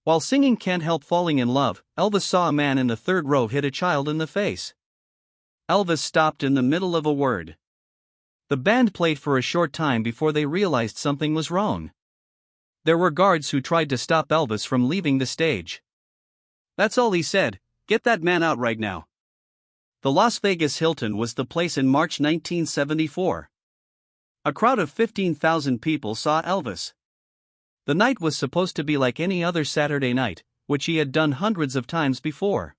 While singing Can't Help Falling in Love, Elvis saw a man in the third row hit a child in the face. Elvis stopped in the middle of a word. The band played for a short time before they realized something was wrong. There were guards who tried to stop Elvis from leaving the stage. "That's all he said, get that man out right now." The Las Vegas Hilton was the place in March 1974. A crowd of 15,000 people saw Elvis. The night was supposed to be like any other Saturday night, which he had done hundreds of times before.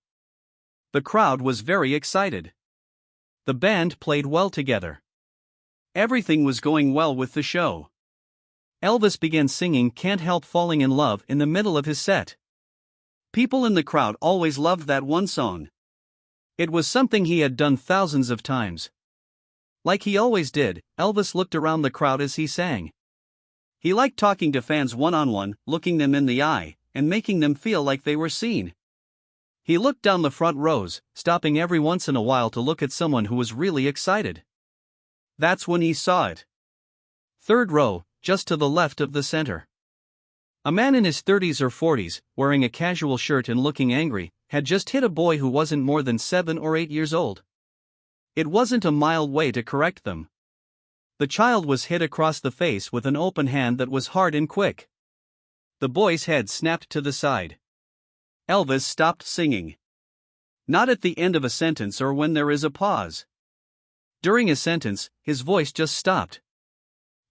The crowd was very excited. The band played well together. Everything was going well with the show. Elvis began singing Can't Help Falling in Love in the middle of his set. People in the crowd always loved that one song. It was something he had done thousands of times. Like he always did, Elvis looked around the crowd as he sang. He liked talking to fans one-on-one, looking them in the eye, and making them feel like they were seen. He looked down the front rows, stopping every once in a while to look at someone who was really excited. That's when he saw it. Third row, just to the left of the center. A man in his 30s or 40s, wearing a casual shirt and looking angry, had just hit a boy who wasn't more than 7 or 8 years old. It wasn't a mild way to correct them. The child was hit across the face with an open hand that was hard and quick. The boy's head snapped to the side. Elvis stopped singing. Not at the end of a sentence or when there is a pause. During a sentence, his voice just stopped.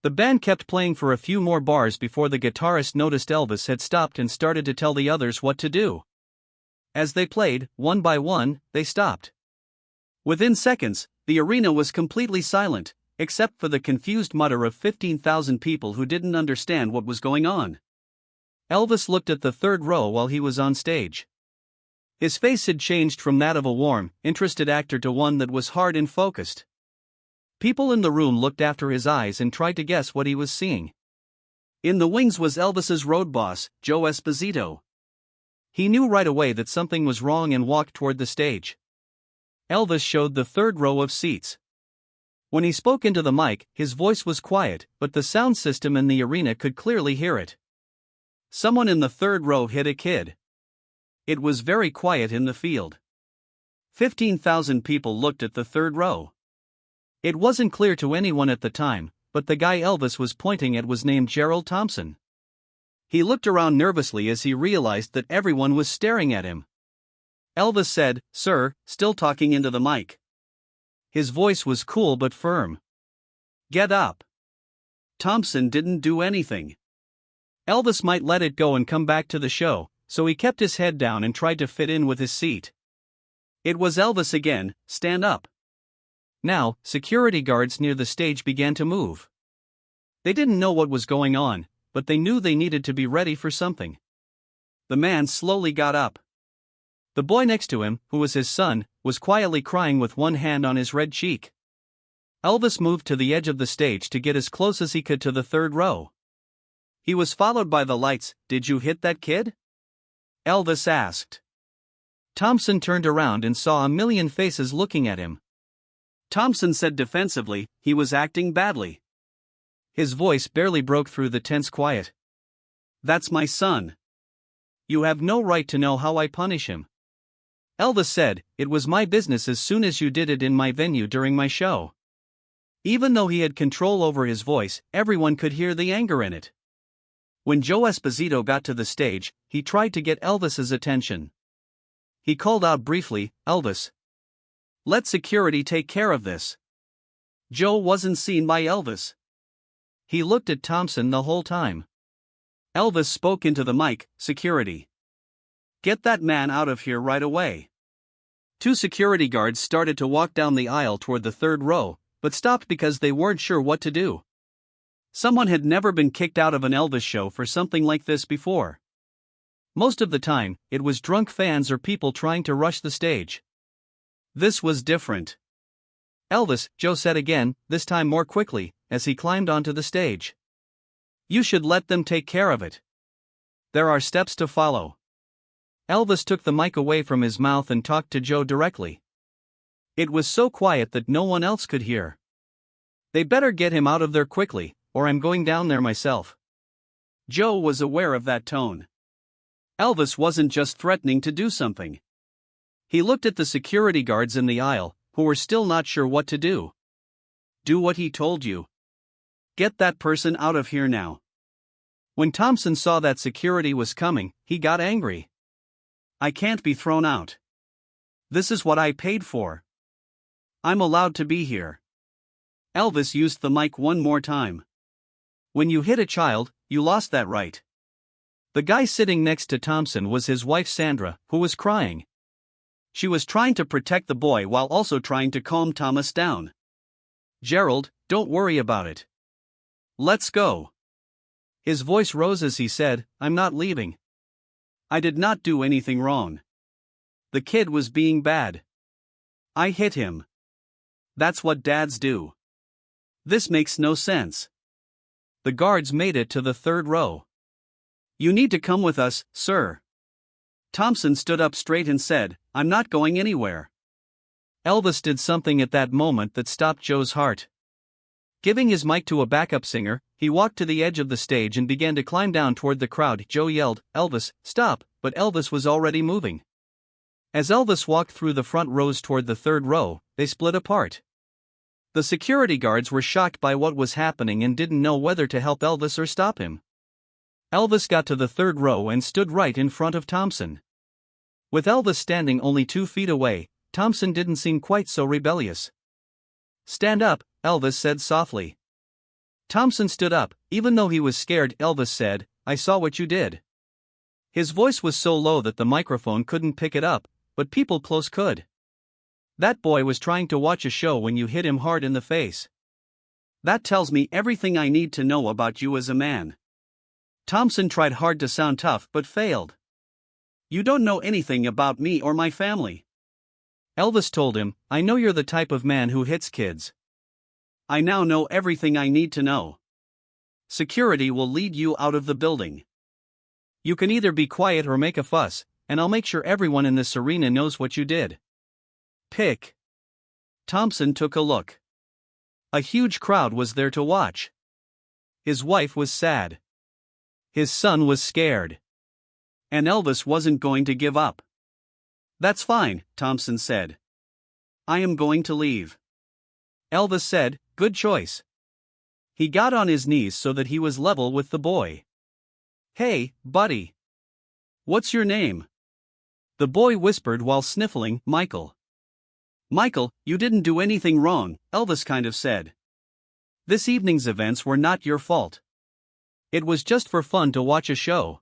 The band kept playing for a few more bars before the guitarist noticed Elvis had stopped and started to tell the others what to do. As they played, one by one, they stopped. Within seconds, the arena was completely silent, except for the confused mutter of 15,000 people who didn't understand what was going on. Elvis looked at the third row while he was on stage. His face had changed from that of a warm, interested actor to one that was hard and focused. People in the room looked after his eyes and tried to guess what he was seeing. In the wings was Elvis's road boss, Joe Esposito. He knew right away that something was wrong and walked toward the stage. Elvis showed the third row of seats. When he spoke into the mic, his voice was quiet, but the sound system in the arena could clearly hear it. Someone in the third row hit a kid. It was very quiet in the field. 15,000 people looked at the third row. It wasn't clear to anyone at the time, but the guy Elvis was pointing at was named Gerald Thompson. He looked around nervously as he realized that everyone was staring at him. Elvis said, "Sir," still talking into the mic. His voice was cool but firm. "Get up." Thompson didn't do anything. Elvis might let it go and come back to the show, so he kept his head down and tried to fit in with his seat. It was Elvis again, "Stand up." Now, security guards near the stage began to move. They didn't know what was going on, but they knew they needed to be ready for something. The man slowly got up. The boy next to him, who was his son, was quietly crying with one hand on his red cheek. Elvis moved to the edge of the stage to get as close as he could to the third row. He was followed by the lights. "Did you hit that kid?" Elvis asked. Thompson turned around and saw a million faces looking at him. Thompson said defensively, "He was acting badly." His voice barely broke through the tense quiet. "That's my son. You have no right to know how I punish him." Elvis said, "It was my business as soon as you did it in my venue during my show." Even though he had control over his voice, everyone could hear the anger in it. When Joe Esposito got to the stage, he tried to get Elvis's attention. He called out briefly, "Elvis, let security take care of this." Joe wasn't seen by Elvis. He looked at Thompson the whole time. Elvis spoke into the mic, "Security. Get that man out of here right away." 2 security guards started to walk down the aisle toward the third row, but stopped because they weren't sure what to do. Someone had never been kicked out of an Elvis show for something like this before. Most of the time, it was drunk fans or people trying to rush the stage. This was different. "Elvis," Joe said again, this time more quickly, as he climbed onto the stage. "You should let them take care of it. There are steps to follow." Elvis took the mic away from his mouth and talked to Joe directly. It was so quiet that no one else could hear. "They better get him out of there quickly, or I'm going down there myself." Joe was aware of that tone. Elvis wasn't just threatening to do something. He looked at the security guards in the aisle, who were still not sure what to do. Do what he told you. Get that person out of here now. When Thompson saw that security was coming, he got angry. I can't be thrown out. This is what I paid for. I'm allowed to be here. Elvis used the mic one more time. When you hit a child, you lost that right. The guy sitting next to Thompson was his wife Sandra, who was crying. She was trying to protect the boy while also trying to calm Thomas down. Gerald, don't worry about it. Let's go. His voice rose as he said, I'm not leaving. I did not do anything wrong. The kid was being bad. I hit him. That's what dads do. This makes no sense. The guards made it to the third row. You need to come with us, sir. Thompson stood up straight and said, I'm not going anywhere. Elvis did something at that moment that stopped Joe's heart. Giving his mic to a backup singer, he walked to the edge of the stage and began to climb down toward the crowd. Joe yelled, Elvis, stop, but Elvis was already moving. As Elvis walked through the front rows toward the third row, they split apart. The security guards were shocked by what was happening and didn't know whether to help Elvis or stop him. Elvis got to the third row and stood right in front of Thompson. With Elvis standing only 2 feet away, Thompson didn't seem quite so rebellious. Stand up, Elvis said softly. Thompson stood up, even though he was scared. Elvis said, I saw what you did. His voice was so low that the microphone couldn't pick it up, but people close could. That boy was trying to watch a show when you hit him hard in the face. That tells me everything I need to know about you as a man. Thompson tried hard to sound tough but failed. You don't know anything about me or my family. Elvis told him, I know you're the type of man who hits kids. I now know everything I need to know. Security will lead you out of the building. You can either be quiet or make a fuss, and I'll make sure everyone in this arena knows what you did. Pick. Thompson took a look. A huge crowd was there to watch. His wife was sad. His son was scared. And Elvis wasn't going to give up. That's fine, Thompson said. I am going to leave. Elvis said, good choice. He got on his knees so that he was level with the boy. Hey, buddy. What's your name? The boy whispered while sniffling, Michael. Michael, you didn't do anything wrong, Elvis kind of said. This evening's events were not your fault. It was just for fun to watch a show.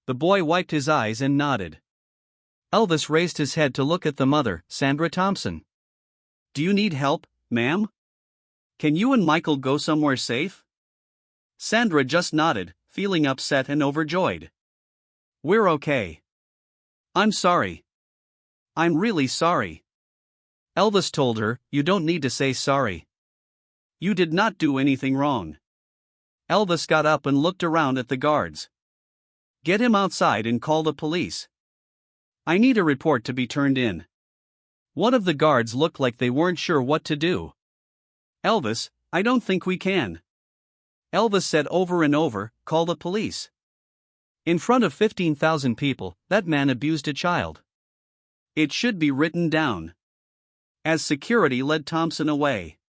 The boy wiped his eyes and nodded. Elvis raised his head to look at the mother, Sandra Thompson. Do you need help, ma'am? Can you and Michael go somewhere safe? Sandra just nodded, feeling upset and overjoyed. We're okay. I'm sorry. I'm really sorry. Elvis told her, you don't need to say sorry. You did not do anything wrong. Elvis got up and looked around at the guards. Get him outside and call the police. I need a report to be turned in. One of the guards looked like they weren't sure what to do. Elvis, I don't think we can. Elvis said over and over, call the police. In front of 15,000 people, that man abused a child. It should be written down. As security led Thompson away.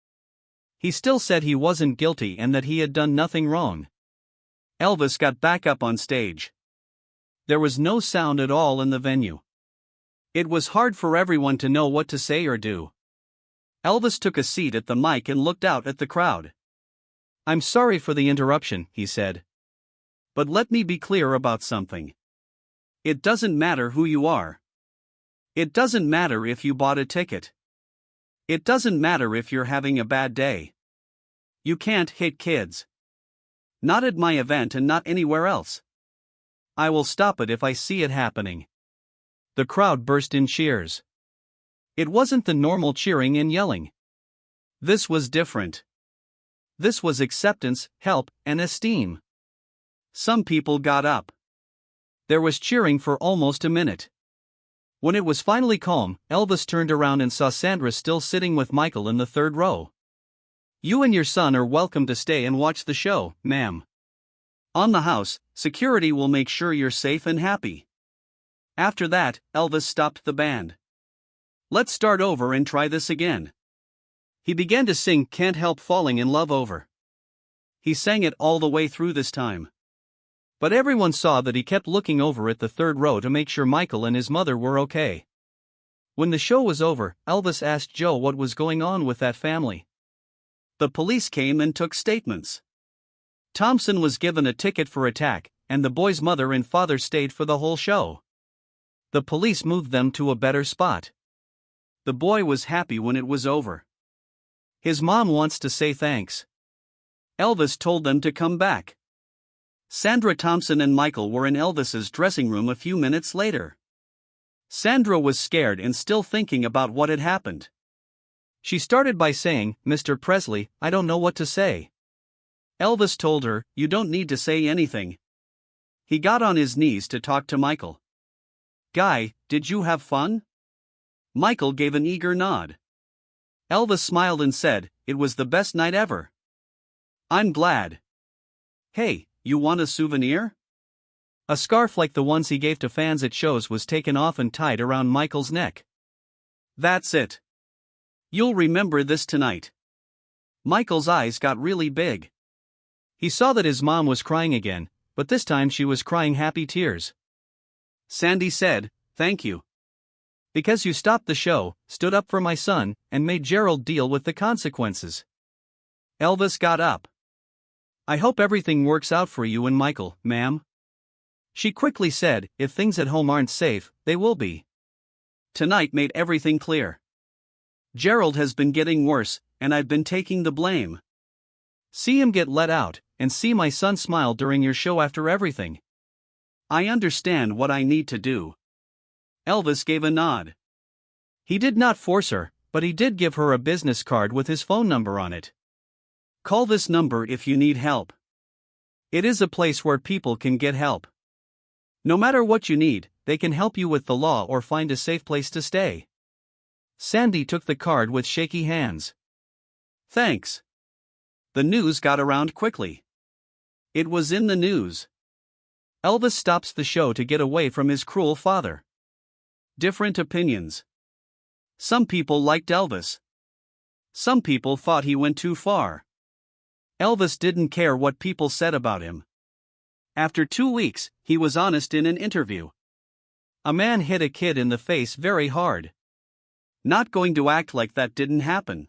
He still said he wasn't guilty and that he had done nothing wrong. Elvis got back up on stage. There was no sound at all in the venue. It was hard for everyone to know what to say or do. Elvis took a seat at the mic and looked out at the crowd. I'm sorry for the interruption, he said. But let me be clear about something. It doesn't matter who you are. It doesn't matter if you bought a ticket. It doesn't matter if you're having a bad day. You can't hit kids. Not at my event and not anywhere else. I will stop it if I see it happening. The crowd burst in cheers. It wasn't the normal cheering and yelling. This was different. This was acceptance, help, and esteem. Some people got up. There was cheering for almost a minute. When it was finally calm, Elvis turned around and saw Sandra still sitting with Michael in the third row. You and your son are welcome to stay and watch the show, ma'am. On the house, security will make sure you're safe and happy. After that, Elvis stopped the band. Let's start over and try this again. He began to sing Can't Help Falling in Love over. He sang it all the way through this time. But everyone saw that he kept looking over at the third row to make sure Michael and his mother were okay. When the show was over, Elvis asked Joe what was going on with that family. The police came and took statements. Thompson was given a ticket for attack, and the boy's mother and father stayed for the whole show. The police moved them to a better spot. The boy was happy when it was over. His mom wants to say thanks. Elvis told them to come back. Sandra Thompson and Michael were in Elvis's dressing room a few minutes later. Sandra was scared and still thinking about what had happened. She started by saying, "Mr. Presley, I don't know what to say." Elvis told her, "You don't need to say anything." He got on his knees to talk to Michael. "Guy, did you have fun?" Michael gave an eager nod. Elvis smiled and said, "It was the best night ever." "I'm glad." "Hey, you want a souvenir?" A scarf like the ones he gave to fans at shows was taken off and tied around Michael's neck. "That's it. You'll remember this tonight." Michael's eyes got really big. He saw that his mom was crying again, but this time she was crying happy tears. Sandy said, "Thank you. Because you stopped the show, stood up for my son, and made Gerald deal with the consequences." Elvis got up. "I hope everything works out for you and Michael, ma'am." She quickly said, "If things at home aren't safe, they will be." Tonight made everything clear. Gerald has been getting worse, and I've been taking the blame. See him get let out, and see my son smile during your show after everything. I understand what I need to do." Elvis gave a nod. He did not force her, but he did give her a business card with his phone number on it. "Call this number if you need help. It is a place where people can get help. No matter what you need, they can help you with the law or find a safe place to stay." Sandy took the card with shaky hands. "Thanks." The news got around quickly. It was in the news. Elvis stops the show to get away from his cruel father. Different opinions. Some people liked Elvis. Some people thought he went too far. Elvis didn't care what people said about him. After 2 weeks, he was honest in an interview. "A man hit a kid in the face very hard. Not going to act like that didn't happen.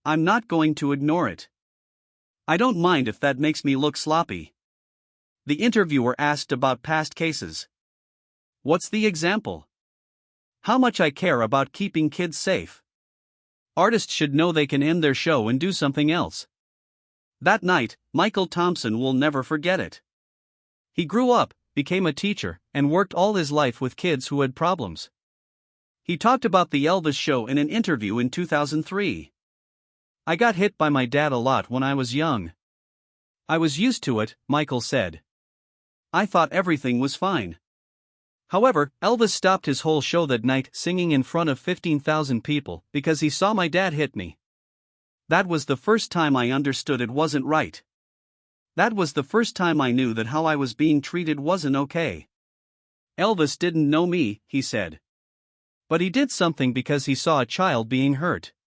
I'm not going to ignore it. I don't mind if that makes me look sloppy." The interviewer asked about past cases. "What's the example?" "How much I care about keeping kids safe. Artists should know they can end their show and do something else." That night, Michael Thompson will never forget it. He grew up, became a teacher, and worked all his life with kids who had problems. He talked about the Elvis show in an interview in 2003. "I got hit by my dad a lot when I was young. I was used to it," Michael said. "I thought everything was fine." However, Elvis stopped his whole show that night singing in front of 15,000 people because he saw my dad hit me. "That was the first time I understood it wasn't right. That was the first time I knew that how I was being treated wasn't okay. Elvis didn't know me," he said. "But he did something because he saw a child being hurt.